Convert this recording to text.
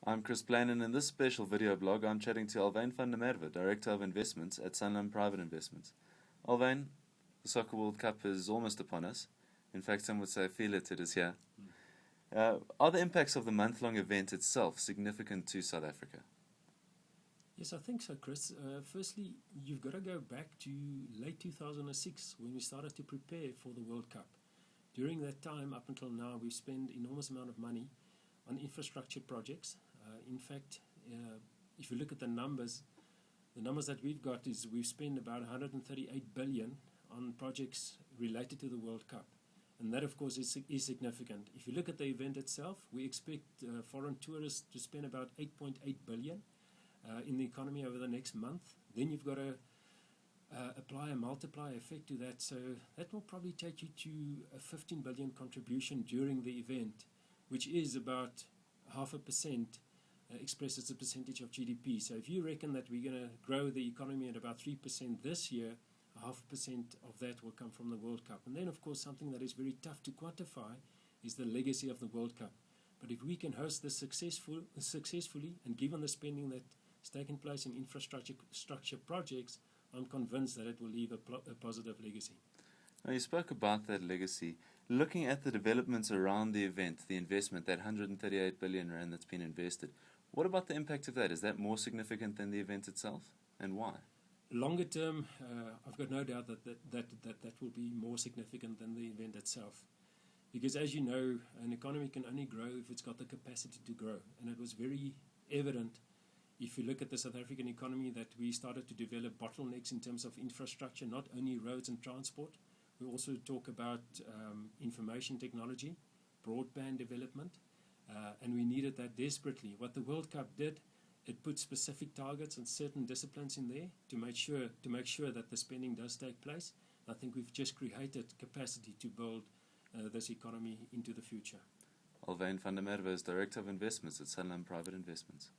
I'm Chris Plain, and in this special video blog, I'm chatting to Alwyn van der Merwe, Director of Investments at Sanlam Private Investments. Alwyn, the Soccer World Cup is almost upon us. In fact, some would say feel it is here. Are the impacts of the month-long event itself significant to South Africa? Yes, I think so, Chris. Firstly, you've got to go back to late 2006 when we started to prepare for the World Cup. During that time, up until now, we've spent enormous amount of money on infrastructure projects. In fact, if you look at the numbers that we've got is we've spent about 138 billion on projects related to the World Cup. And that, of course, is significant. If you look at the event itself, we expect foreign tourists to spend about 8.8 billion in the economy over the next month. Then you've got to apply a multiplier effect to that. So that will probably take you to a 15 billion contribution during the event, which is about 0.5% expressed as a percentage of GDP. So if you reckon that we're going to grow the economy at about 3% this year, 0.5% of that will come from the World Cup. And then, of course, something that is very tough to quantify is the legacy of the World Cup. But if we can host this successfully, and given the spending that's taken place in infrastructure projects, I'm convinced that it will leave a positive legacy. Now, you spoke about that legacy. Looking at the developments around the event, the investment, that 138 billion rand that's been invested, what about the impact of that? Is that more significant than the event itself, and why? Longer term, I've got no doubt that will be more significant than the event itself. Because as you know, an economy can only grow if it's got the capacity to grow. And it was very evident, if you look at the South African economy, that we started to develop bottlenecks in terms of infrastructure, not only roads and transport. We also talk about information technology, broadband development, and we needed that desperately. What the World Cup did, it put specific targets and certain disciplines in there to make sure that the spending does take place. I think we've just created capacity to build this economy into the future. Alwyn van der Merwe is Director of Investments at Sanlam Private Investments.